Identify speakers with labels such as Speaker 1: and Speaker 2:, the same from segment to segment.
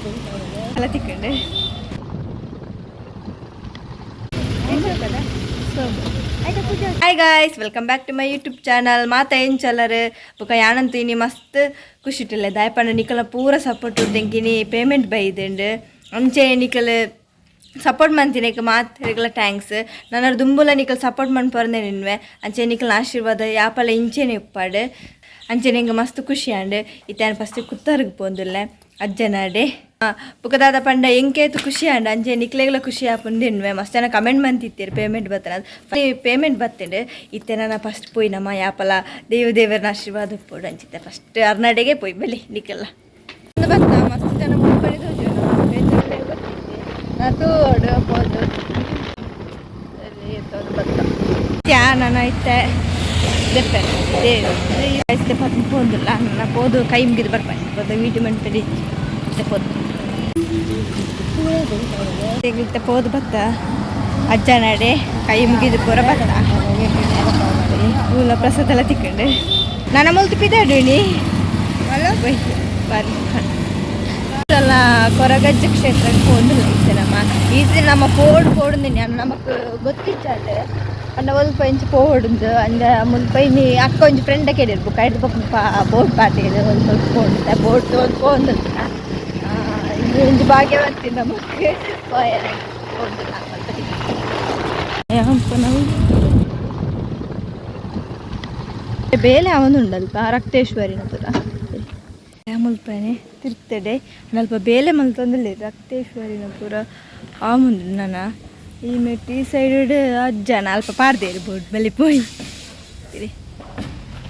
Speaker 1: ಅಲ್ಲ ತಿಕ್ಕಂಡೆ hi guys welcome back to my YouTube channel ಮಾತಾ ಏನು ಚಲ್ಲರು ಬೊಕ ಯಾನಂತೂ ಇನಿ ಮಸ್ತ್ ಖುಷಿ ಇಟ್ಟಿಲ್ಲ ದಾಯಪಂಡ ನಿಕಲ ಪೂರ ಸಪೋರ್ಟ್ ತೆಂಕಿನಿ ಪೇಮೆಂಟ್ ಬೈದುಂಡು ಅಂಚೆ ನಿಕಲ್ ಸಪೋರ್ಟ್ ಮಾಡ್ತೀನಿ ಮಾತು ರೆಗ್ಯುಲರ್ ಥ್ಯಾಂಕ್ಸ್ ನಾನು ದುಂಬುಲ ನಿಕಲ್ ಸಪೋರ್ಟ್ ಮಾಡ್ಪರ್ದೆ ನಿನ್ವೆ ಅಂಚೆ ನಿಕಲ್ ಆಶೀರ್ವಾದ ಯಾಪಲ್ಲ ಇಂಚೆನೆ ಇಪ್ಪಾಡು ಅಂಚೆ ನಿಂಗೆ ಮಸ್ತ್ ಖುಷಿ ಆಂಡ್ ಇತ್ತಾನ ಫಸ್ಟ್ ಕುತ್ತರ್ಗೆ ಪೋಂದುಲ್ಲೆ ಅಜ್ಜನಾಡೆ ಬುಕ್ಕದಾದ ಪಂಡ ಎಂಕೇತು ಖುಷಿ ಆಂಡ್ ಅಂಚೆ ನಿಕ್ಲೆಗ್ಲ ಖುಷಿ ಆಪುಂದಿನ್ವೆ ಮಸ್ತ್ ಜನ ಕಮೆಂಟ್ ಮಂತಿತ್ತೀರಿ ಪೇಮೆಂಟ್ ಬತ್ತನ ಪೇಮೆಂಟ್ ಬತ್ತಂಡು ಇತ್ತೆ ನಾನು ಫಸ್ಟ್ ಪೋಯ್ ನಮ್ಮ ಯಾಪಲ ದೇವರನ ಆಶೀರ್ವಾದ ಪೋಡು ಅಂಚಿತ್ತೆ ಫಸ್ಟ್ ಅರ್ನಾಡೆಗೆ ಪೋಯ್ ಬಲಿ ನಿಕ್ಕೆಲ್ಲ ಬತ್ತ ಮಸ್ತ್ ಜನ ಮುಂಪಡಿದು ತೋಡು ಪೋದು ಬತ್ತ ನಾನು ಐತೆ ದೇವಸ್ಥೆ ಪೋದಿಲ್ಲ ನನ್ನ ಪೋದು ಕೈ ಮುಗಿದು ಬರ್ಬಾರ್ದು ವೀಟು ಮಂಟಡಿ ಪೋದು ತೆಗಿತ ಪೋದು ಬತ್ತ ಅಜ್ಜನಾಡೆ ಕೈ ಮುಗಿದು ಪೂರ ಬತ್ತ ಪೂಲ ಪ್ರಸಾದ ಎಲ್ಲ ತಿಕ್ಕೊಂಡು ನನ್ನ ಮೊಲ್ತು ಪಿದಾಡಿ ಎಲ್ಲ ಕೊರಗಜ್ಜ ಕ್ಷೇತ್ರಕ್ಕೆ ಪೋದಿಲ್ಲ ಈಸೆ ನಮ್ಮ ಪೋಡ್ದಿನಿ ನಮಕ್ ಗೊತ್ತಿಚ್ಚಾಡೆ ಅನ್ನ ಒಲ್ಪ ಇಂಚು ಪೋಡುಂದು ಅಂದ ಮುನ್ಪೈನಿ ಅಕ್ಕ ಒಂಜಿ ಫ್ರೆಂಡ ಕೇಳಿರ್ಬು ಕೈಡ್ ಪಕ್ಕ ಬೋಟ್ ಪಾಟಿಗೆ ಒಂದು ಸ್ವಲ್ಪ ಪೋಡುತ್ತೆ ಬೋಟ್ ಒಂದು ಪೋಂದು ಒಂಜಿ ಭಾಗ್ಯವತಿ ನಮಗೆ ನಾವು ಬೇಲೆ ಅವನುಂಡಲ್ಪ ರಕ್ತೇಶ್ವರಿನ ಪುರ ಮುಲ್ಪನೆ ತಿರ್ತಡೆ ಅಲ್ಪ ಬೇಲೆ ಮಲ್ತಂದಿಲ್ಲ ರಕ್ತೇಶ್ವರಿನ ಪುರ ಆ ಮುಂದೆ ನಾನು ಈ ಮೆಟ್ಟಿ ಸೈಡ್ ಅಜ್ಜನ ಅಲ್ಪ ಪಾರ್ದೆ ಇರ್ಬೋದು ಬಲಿ ಪೋಯ್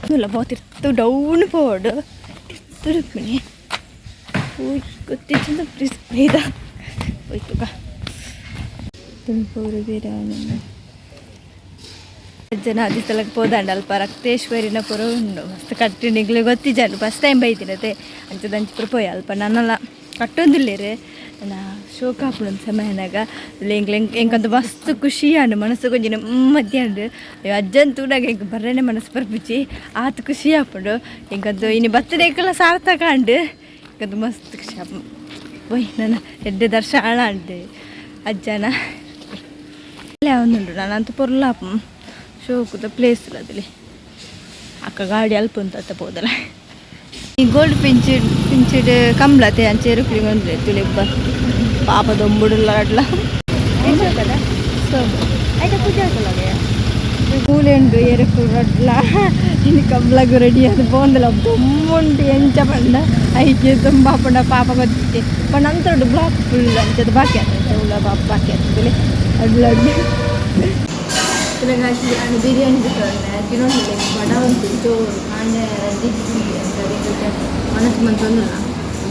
Speaker 1: ಇಲ್ಲ ಬೋತಿರ್ತು ಡೌನ್ ಪೋಡು ತಿರುಪಣಿ ಹೋಯ್ ಗೊತ್ತಿತ್ತು ಪ್ಲೀಸ್ ಬೇದ ಹೋಯ್ತು ತುಮಕೂರು ಬೇರೆ ಅಜ್ಜನ ಅದಿ ಸ್ಥಳಕ್ಕೆ ಪೋದಂಡ ಅಲ್ಪ ರಕ್ತೇಶ್ವರಿನ ಪುರ ಉಂಡು ಮಸ್ತ್ ಕಟ್ಟಿ ನಿಗ್ಲು ಗೊತ್ತಿಜ್ಜಂಡು ಫಸ್ಟ್ ಟೈಮ್ ಬೈತಿನತೆ ಅಂಚದಂಚು ಪುರ ಪೋಯ್ ಅಲ್ಪ ನನ್ನೆಲ್ಲ ಕಟ್ಟೊಂದಿಲ್ಲೇರೆ ನಾ ಶೋಕ ಹಾಪುಂಡು ಸಮಯನಾಗ ಎಂಕಂತ ಮಸ್ತ್ ಖುಷಿ ಆಂಡು ಮನಸ್ಸು ಕೊಂಚ ನೆಮ್ಮದಿ ಆಂಡು ಅಜ್ಜನ್ ತೂಡಾಗ ಎಂಕ ಬರ್ರೇನೆ ಮನಸ್ಸು ಬರ್ಪಿಚ್ಚಿ ಆತ ಖುಷಿ ಹಾಪುಂಡು ಎಂಕಂತ ಇನ್ನು ಬರ್ತಡೇಕೆಲ್ಲ ಸಾರ್ಥಕ ಆಂಡು ಎಂಕಂತ ಮಸ್ತ್ ಖುಷಿ ಹಾಪು ಒಯ್ ನನ್ನ ಎಡ್ಡೆ ದರ್ಶನ ಆಂಡು ಅಜ್ಜನ ಅವನುಂಡು ನಾನು ಅಂತ ಪೊರ್ಲಾಪು ಶೋಕುದ ಪ್ಲೇಸ್ ಅದಲ್ಲಿ ಅಕ್ಕ ಗಾಡಿ ಅಲ್ಪ ಅಂತ ಪೋದಲ್ಲ ಈ ಗೋಲ್ಡ್ ಪಿಂಚಿಡ್ ಕಂಬ್ಲತೆ ಅಂಚೆ ರುಕ್ಲಿಗೆ ಒಂದು ತುಳಿಬ್ಬ ಪಾಪ ದೊಂಬುಡುಲ್ಲ ಅಡ್ಲ ಆಯ್ತಾ ಪೂಜೆ ಆಗ್ತಲ್ಲ ಕೂಲೆಂಡು ಎರಕು ಅಡ್ಲ ಇನ್ನು ಕಂಬ್ಲಾಗು ರೆಡಿ ಅದು ಬೋಂದಲ್ಲ ದೊಂಬುಂಟು ಎಂಚ ಪಂಡ ಐಕೆ ತುಂಬ ಪಂಡ ಪಾಪ ಗೊತ್ತಿತ್ತೆ ಪಂಡ ಅಂತೊಂಡು ಬ್ಲಾಕ್ ಫುಲ್ ಅಂಚದು ಬಾಕಿ ಆಗ್ತದೆ ಉಳ್ಳ ಬಾಕಿ ಆಗ್ತದೆ ಅಡ್ಲ ಅಡ್ಲ ಬಿರಿಯಾನಿ ತಿನ್ನೋದಿಲ್ಲ ಬಡ ಉಂಟು ಚೋರು ಕಾಂಡೆ ದಿಕ್ಕಿ ಅಂತ ಮನಸ್ಸು ಮಂತಂದಿಲ್ಲ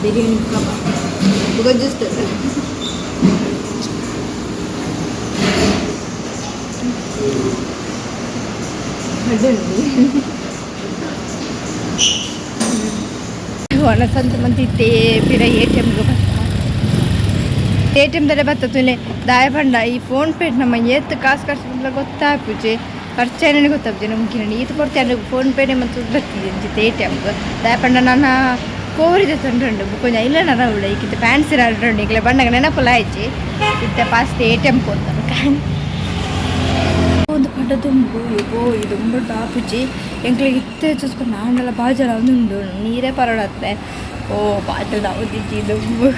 Speaker 1: ಬಿರಿಯಾನಿ ಕಬಾಬ್ ಗೊಜ್ಜಿಸ್ತದೆ ಒಣಸಂತ ಮಂತಿತ್ತೆ ಪಿರ ATMಗೆ ಬರ್ತಾ ATM ದರೆ ಬರ್ತದೆ ದಾಯ ಪಂಡ ಈ ಫೋನ್ ಪೇ ನಮ್ಮ ಎತ್ತು ಕಾಸು ಖರ್ಚು ಗೊತ್ತಾಗ್ಪುಜೆ ಖರ್ಚೇನೆ ಗೊತ್ತಾಗ್ತದೆ ನಮ್ಗೆ ಈತ ಕೊಡ್ತೇನೆ ಫೋನ್ ಪೇನೆ ಮತ್ತು ಬರ್ತಿದ್ದೆ ಅಂಚಿತ್ತೆ ATMಗೆ ದಾಯ ಪಂಡ ನಾನು ಕೋರಿದೆ ತಂಡ್ರಂಡು ಕೊಂಚ ಇಲ್ಲ ನನ್ನ ಉಳ್ಳ ಈಗಿತ್ತು ಫ್ಯಾನ್ಸಿ ರಾಡ್ರಂಡು ಈಗಲೇ ಬಣ್ಣಗ ನೆನಪಲ್ಲ ಆಯ್ಚಿ ಇತ್ತ ಫಾಸ್ಟ್ ATM ಕೊಡ್ತಾನೆ ಒಂದು ಪಂಡ ತುಂಬು ಇದು ತುಂಬ ಟಾಪುಜಿ ಎಂಕ್ಲಿಗೆ ಇತ್ತೆ ಚೂಸ್ಕೊಂಡು ನಾನೆಲ್ಲ ಬಾಜರ ಒಂದುಂಡು ನೀರೇ ಪರಡತ್ತೆ ಓ ಬಾಜಲ್ ನಾವು ದಿಜ್ಜಿ ದುಂಬು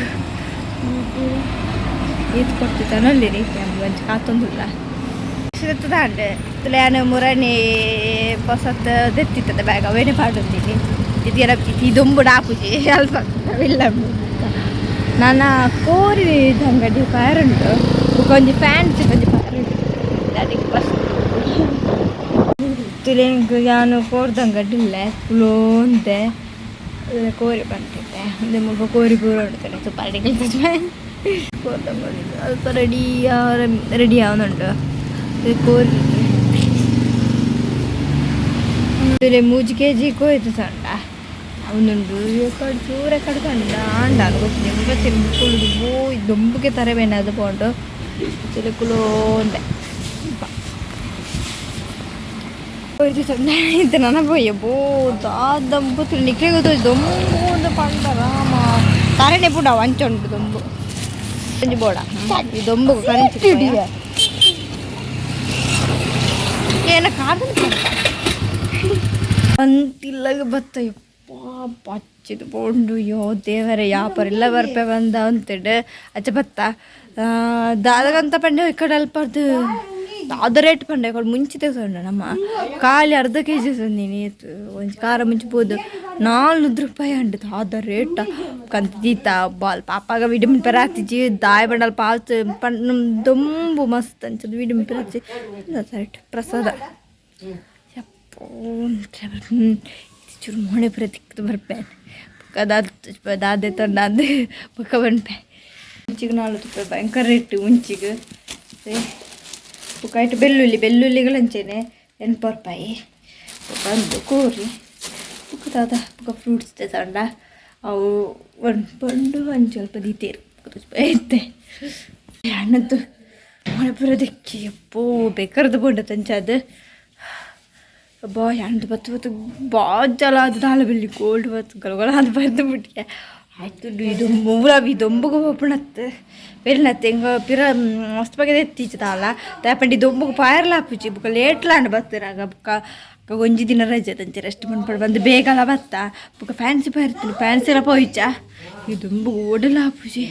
Speaker 1: ಈತ್ ಕೊಡ್ತಿದ್ದಾನಲ್ಲಿ ಮಂಚ ಕಾತೊಂದಿಲ್ಲ ತಾಂಡೆ ತುಲೆಯಾನ ಮುರಣಿ ಹೊಸತ್ ದೆತ್ತಿತ್ತದ ಬ್ಯಾಗ್ ಅವೇನೇ ಪಾಡೊಂದಿನಿ ಇದೆಲ್ಲ ಇದೊಂಬುಡು ಆಪುಜಿ ಅಲ್ಪ ಇಲ್ಲ ನಾನು ಕೋರಿ ಅಂಗಡಿ ಪಾರುಂಟು ಕೊಂಚ ಫ್ಯಾನ್ಸಿ ಕೊಂಚ ಪಾರುಂಟು ಅದಕ್ಕೆ ಫಸ್ಟ್ ತುಲೆಂಗೆ ನಾನು ಕೋರ್ದಂಗಡಿಲ್ಲ ಕುಲೋಂತೆ ಕೋರಿ ಬಂದಿದ್ದೆ ಒಂದು ಮುಗ ಕೋರಿ ಪೂರ ಉಂಟು ಸೂಪರ್ ಕೋರ್ದಂಗಡಿದ್ದು ಅಲ್ಪ ರೆಡಿ ಆವನುಂಟು ಕೋರಿ ತುಲೆ 3 kg ಕೋಯ್ತು ಸಂಡ ಅವನುಂಡು ಕಡೆ ಚೂರ ಕಡ್ಕಂಡ ಆಂಡಾನು ಗೊತ್ತಿದೆ ಮುಗ ತಿರುಗಿ ಕುಳಿದು ಬೋಯ್ ದೊಂಬುಗೆ ತರಬೇನೆ ಅದು ಪೋಂಡು ತುಲೆ ಕುಲೋಂದೆ ಕೋಯ್ತು ಸಂಡ ಇಂತ ನನ್ನ ಬೋಯ್ಯ ಬೋ ದಾದಂಬು ತುಲೆ ನಿಕ್ಲೆ ಗೊತ್ತು ದೊಂಬು ಪಂಡ ರಾಮ ಕರಣೆ ಪುಡ ಅಂಚುಂಟು ದೊಂಬು ಒಂಜಿ ಬೋಡ ಈ ದೊಂಬು ಕರೆಂಚಿ ಏನ ಕಾದು ಅಂತಿಲ್ಲಗ ಬತ್ತ ಪಚ್ಚಿದು ಬೋಂಡು ಯೋ ದೇವರೇ ಯಾಪರ್ ಎಲ್ಲ ಬರ್ಪೆ ಬಂದ ಅಂತೇಳಿ ಅಚ್ಚ ಬತ್ತ ದಾದಗಂತ ಪಂಡೆ ಈ ಕಡೆ ಅಲ್ಪದ್ದು ಅದು ರೇಟ್ ಪಂಡೆ ಕೊಡು ಮುಂಚೆ ತೆಗೆಸೋಣ ನಮ್ಮ ಖಾಲಿ ಅರ್ಧ ಕೆ ಜಿ ತಂದೀನಿ ಒಂದು ಖಾರ ಮುಂಚಿಬೋದು 400 ರೂಪಾಯಿ ಅಂಟದು ಅದ ರೇಟ ಕಂತ ದೀತ ಬಾಲ್ ಪಾಪಾಗ ವಿಟಮಿನ್ ಪೆರಾತಿಜಿ ದಾಯ ಬಂಡಲ್ ಪಾಲ್ತು ದೊಂಬು ಮಸ್ತ್ ಅನ್ಸದು ವಿಟಮಿನ್ ಪೆರಾತಿ ರೇಟ್ ಪ್ರಸಾದ ಯಪ್ಪೋ ಚೂರು ಮೊಣೆ ಪುರ ತಿಕ್ದು ಬರ್ಪೆ ದಾದೆ ತಂಡಾದ ಪಕ್ಕ ಬಂದ್ಪೆ ಮುಂಚಿಗೆ 40 ರೂಪಾಯಿ ಭಯಂಕರ ರೇಟ್ ಮುಂಚಿಗೆ ಪುಕ್ಕಾಯ್ತು ಬೆಳ್ಳುಳ್ಳಿಗಳು ಹಂಚೇನೆ 80 ರೂಪಾಯಿ ಬಂದು ಕೋರಿ ಪುಕ್ಕದಾದ ಪುಕ್ಕ ಫ್ರೂಟ್ಸ್ ತಂಡ ಅವು ಒಂದು ಬಂಡು ಒಂದು ಸ್ವಲ್ಪ ದೀತೇರು ಐತೆ ಹಣ್ಣದ್ದು ಮೊಳೆ ದಿಕ್ಕಿ ಅಪ್ಪೋ ಬೇಕಾರ್ದು ಬಂಡ ತಂಚದು ಬಾ ಹಣ್ಣು ಬತ್ತು ಬಾಜಲ ಅದು ದಾಳ ಬೆಳ್ಳಿ ಕೋಲ್ಡ್ ಬತ್ತು ಗಲಗಲ ಅದು ಬರ್ದು ಬಿಟ್ಟಿಗೆ ಆಯ್ತು ಇದು ದೊಂಬುಗ ಹೋಗ್ಬಿಡತ್ತೆ వెళ్ళినತ್ತೆ ఇంకో పిర మస్తు పగదే ఎత్తిచ్చుతాల తేపండి దొంబకు పాయర్లాపిచ్చి బుక్క లేట్లాండి బత్తరాಗ ಬುಕ್ಕ ಒಂಜಿ ದಿನ ರಜೆ ತಂಚೆ ರೆಸ್ಟ್ ಮಾಡ್ಕೊಂಡು ಬಂದು ಬೇಗಲ ಬತ್ತ ಬುಕ್ಕ ಫ್ಯಾನ್ಸಿ ಪಾಯಿರ್ತೀನಿ ಫ್ಯಾನ್ಸಿ ಎಲ್ಲ ಪೋಯ್ಚ ಈ ದೊಂಬು ಓಡಲಾಪುಜಿ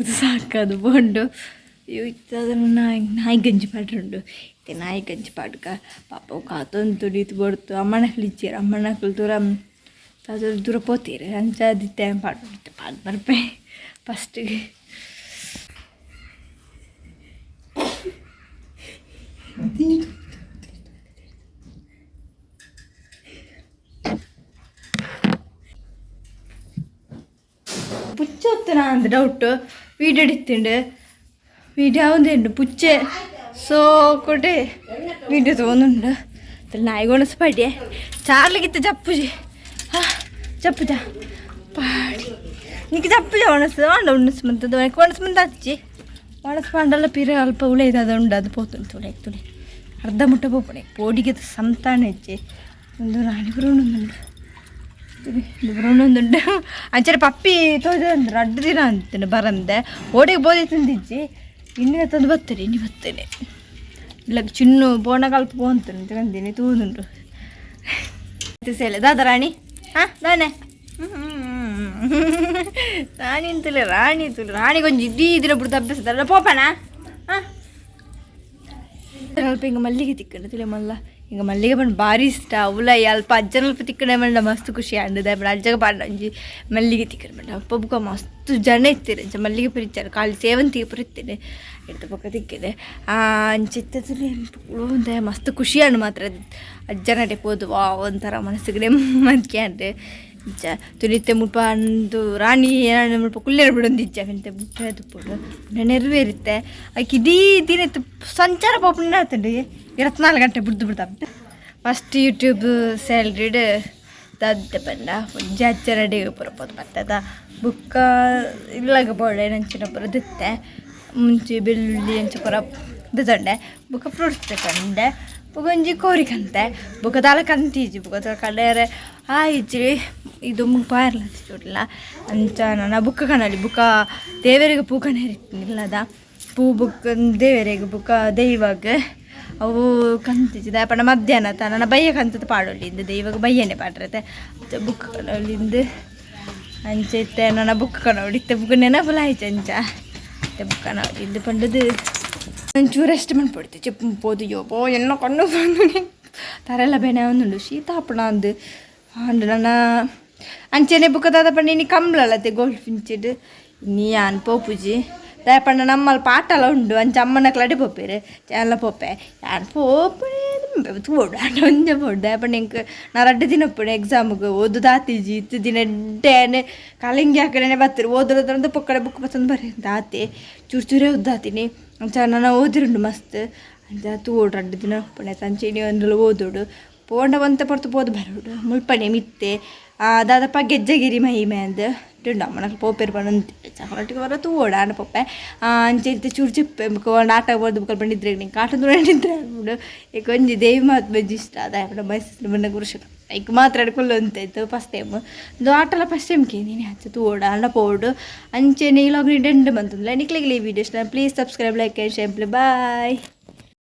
Speaker 1: ಇದು ಸಾಕದು ಬೋಂಡು ಇತ್ತದನ್ನು ನಾಯಿ ಗಂಜಿ ಪಾಡ್ರುಂಡು ಇತ್ತೆ ನಾಯಿ ಗಂಜಿ ಪಾಡ್ಕ ಪಾಪ ಕಾತೊಂದು ತುಡಿತು ಬಡ್ತು ಅಮ್ಮನಕ್ಲು ಇಚ್ಚಾರು ಅಮ್ಮನಕ್ಲು ದೂರ ಪೋತೀರಿ ಅಂಚದಿತ್ತೆ ಪಾಡು ಬರ್ಪೆ ಫಸ್ಟಿಗೆ പുച്ച ഒത്തനാന്ന് ഡൗട്ട് വീഡിയോ എടുത്തിട്ടുണ്ട് വീഡിയോ ആവുന്നുണ്ട് പുച്ച സോ കൊട്ടെ വീഡിയോ തോന്നുന്നുണ്ട് അതിൽ നായികോണസ് പാടിയേ ചാർലിക്കിത്ത ചപ്പുജി ചപ്പുജ പാടി నీకు చెప్పలే వనసు అండ ఉన్నసుమంతది మనకి వనసుమంత వచ్చి వనసు పండల పిర అల్ప ఉలేదు అది ఉండదు పోతుంది ತುಳಿ ಅರ್ಧ ಮುಟ್ಟ ಪೋಪಣೆ ಪೋಡಿಗೆ ಸಂತಾನೆ ಹೆಚ್ಚಿ ಒಂದು ರಾಣಿಪುರೊಂದುಂಡು ಬರೋಣೊಂದುಂಡು ಅಂಚೆ ಪಪ್ಪಿ ತೋಜಂದ್ರೆ ಅಡ್ಡ ದಿನ ಅಂತೇನೆ ಬರಂದೆ ಓಡಿಗೆ ಬೋದಿ ತಂದಿಜ್ಜಿ ಇನ್ನೇ ತಂದು ಬರ್ತೇನೆ ಇಲ್ಲ ಚಿನ್ನು ಬೋಣ ಕಲ್ಪ ಪೋಂತಾನೆ ತಂದೀನಿ ತೂದುಂಡು ಸೇಲೆ ದಾದ ರಾಣಿ ಹಾಂ ದಾನೆ ರಾಣಿ ಅಂತಲೇ ರಾಣಿ ಕೊಂಚ ಇದ್ದೀರ ಬಿಡ್ದು ಅಭ್ಯಾಸ ಪೋಪಣ ಹಾಂ ಸ್ವಲ್ಪ ಹಿಂಗೆ ಮಲ್ಲಿಗೆ ತಿಕ್ಕಂಡು ತಿಳಿ ಮಲ್ಲ ಹಿಂಗೆ ಮಲ್ಲಿಗೆ ಬಂದು ಭಾರಿ ಇಷ್ಟ ಅವಲ ಅಲ್ಪ ಅಜ್ಜನಲ್ಪ ತಿಕ್ಕಣೆ ಬಂಡ ಮಸ್ತ್ ಖುಷಿ ಅಂಡದ ಬಡ ಅಜ್ಜಗ ಪಾಡ ಅಂಜಿ ಮಲ್ಲಿಗೆ ತಿಕ್ಕಂಡು ಬಂಡ ಅಪ್ಪ ಬುಕ್ಕ ಮಸ್ತ್ ಜನ ಇರ್ತೀರಿ ಅಂಚ ಮಲ್ಲಿಗೆ ಪರಿಚಾರ ಕಾಲಿ ಸೇವಂತಿಗೆ ಪರಿತ್ತೇನೆ ಎಡ್ತ ಪಕ್ಕ ತಿಕ್ಕಿದೆ ಅಂಚಿತ್ತದಲ್ಲಿ ಒಂದೇ ಮಸ್ತ್ ಖುಷಿ ಅಂಡು ಮಾತ್ರ ಅಜ್ಜನಡೆ ಹೋದು ವಾ ಒಂಥರ ಮನಸ್ಸಿಗೆ ಮಂತ್ಕೆ ಅಂಡೆ ಇಜ್ಜ ತುಳಿತೆ ಮುಲ್ಪ ಅಂದು ರಾಣಿ ಏನಾಡು ಮುಲ್ಪ ಕುಲ್ಲೇರು ಬಿಡೊಂದು ಇಜ್ಜ ಎಂತ ಬಿಟ್ಟರೆ ತುಪ್ಪಡು ನೆರವೇರುತ್ತೆ ಆಕೆ ಇಡೀ ದಿನ ಸಂಚಾರ ಪಾಪಣ್ಣ ಆತಂಡಿ 24 ಗಂಟೆ ಬಿಡ್ದು ಫಸ್ಟ್ ಯೂಟ್ಯೂಬ್ ಸ್ಯಾಲ್ರಿಡ್ ದದ್ದ ಬಂಡ ಒಂಜಿ ಅಜ್ಜರಡೆ ಪುರಪೋದು ಬರ್ತದ ಬುಕ್ಕ ಇಲ್ಲಾಗ ಬೋಡೆ ನಂಚಿನ ಪುರ ದಿತ್ತೆ ಮುಂಚೆ ಬೆಳ್ಳುಳ್ಳಿ ಅಂಚೆ ಪುರ ದಂಡೆ ಬುಕ್ಕ ಫ್ರೂಟ್ಸ್ ತಗೊಂಡೆ ಒಂಜಿ ಕೋರಿಕಂತೆ ಬುಕ್ಕ ದಾಲ ಕಂತೀಜಿ ಬುಕ್ಕ ದಾಲ ಕಡೆಯರೆ ಆಯ್ಜಿ ಇದು ಪಾಯರ್ಲ ಚೂಡಿಲ್ಲ ಅಂಚ ನನ್ನ ಬುಕ್ಕ ಕಣಲಿ ಬುಕ್ಕ ದೇವರಿಗೆ ಪೂ ಕಣ ಇಲ್ಲದ ಪೂ ಬುಕ್ಕ ದೇವರಿಗೆ ಬುಕ್ಕ ದೈವಾಗ ಅವು ಕಂತಿದ್ದ ಪಣ ಮಧ್ಯಾಹ್ನ ನನ್ನ ಬಯ್ಯ ಕಂತದ ಪಾಡೋಳಿಂದ ದೈವಾಗ ಬಯ್ಯನೇ ಪಾಡ್ರತೆ ಬುಕ್ ಕಣೋಳಿಂದ ಅಂಚೈತೆ ನನ್ನ ಬುಕ್ ಕಣೋಡಿತ್ತೆ ಬುಕ್ ನೆನಪುಲ ಆಯ್ತು ಅಂಚ ಬುಕ್ ಕಣೋಳಿಂದ ಪಂಡದು ಒಂಚೂರು ರೆಸ್ಟ್ ಮಾಡ್ಬಿಡ್ತೆ ಚೆಪ್ಪು ಪೋದು ಯೋಪೋ ಎನ್ನೋ ಕಣ್ಣು ಬಂದು ತರೆಲ್ಲ ಬೆನೆ ಒಂದುಂಡು ಶೀತ ಹಪ್ಪಣ ಅಂದು ಅಂಡು ನನ್ನ ಅಂಚೆನೆ ಬುಕ್ಕದಾದ ಪಂಡ ಇನ್ನು ಕಂಬ್ಲಲ್ಲತ್ತೆ ಗೋಲ್ಡ್ ಫಿಂಚಿಡ್ ನೀ ಅನ್ ಪೋಪುಜಿ ದಯಪಂಡ ನಮ್ಮಲ್ಲಿ ಪಾಟಲ್ಲ ಉಂಡು ಅಂಚ ಅಮ್ಮನ ಕ್ಲಡಿ ಪೋಪೇರೆ ಎಲ್ಲ ಪೋಪೆ ಯಾರು ಪೋಪಣೆ ತೋಡು ಅಂಡ ಒಂದೇ ಪೋಡು ದಯಪಂಡ ಇಂಕ ನಾ 2 ದಿನ ಪುಣೆ ಎಕ್ಸಾಮ್ಗೆ ಓದು ದಾತಿಜಿ ಇತ್ತು ದಿನ ಎಡ್ಡೇನೆ ಕಾಲಿಂಗಿ ಹಾಕಡೆ ಬರ್ತೀರಿ ಓದೋದ್ರಂದು ಪಕ್ಕಡೆ ಬುಕ್ ಬರ್ತಂದು ಬರ್ರಿ ದಾತಿ ಚೂರೇ ಓದಾತೀನಿ ಅಂಚ ನಾನು ಓದಿರುಂಡು ಮಸ್ತ್ ಅಂಚ ತೋಡು 2 ದಿನ ಪುಣೆ ತಂಚೆನಿ ಒಂದ್ರಲ್ಲಿ ಓದೋಡು ಪೋಂಡ ಒಂತ ಪಡ್ತು ಪೋದು ಬರೋಡು ಮುಳ್ಪಣೆ ಮಿತ್ತೆ ದಾದಪ್ಪ ಗೆಜ್ಜಗಿರಿ ಮಹಿಮೆ ಅಂದ ಟಿಂಡು ಅಮ್ಮನಕ್ಕೆ ಪೋಪೇರು ಪಣಂತ ಚಕೊಟ್ಟಿಗೆ ಬರೋ ತೂಡ ಅಣ್ಣ ಪೊಪ್ಪೆ ಅಂಚೆ ಇಂತ ಚೂರು ಚಿಪ್ಪೆ ಒಂದು ಆಟ ಬರ್ದು ಬುಕ್ಕಲ್ ಬಂದಿದ್ರೆ ನಿಂಗೆ ಕಾಟ ದೂರ ನಿಂತ್ರೆ ಆಗ್ಬಿಡು ಈಗ ಒಂಜಿ ದೇವಿ ಮಾತು ಬಜ್ಜಿ ಇಷ್ಟ ಅದ ಮೈಸೂರು ಬಂದ ಗುರುಶಕ ಐಕ್ ಮಾತಾಡ್ಕೊಳ್ಳು ಅಂತಾಯ್ತು ಫಸ್ಟ್ ಟೈಮ್ ಇದು ಆಟಲ ಫಸ್ಟ್ ಟೈಮ್ ಕೇಳಿ ಹಚ್ಚು ತೋಡ ಅಣ್ಣ ಪೋಡು ಅಂಚೆ ನೀಲಾಗ್ರಿ ಡೆಂಡ್ ಬಂತಂದ್ರೆ ನಿಕ್ಲಿಗೆ ಈ ವಿಡಿಯೋಸ್ನ please subscribe like and share bye.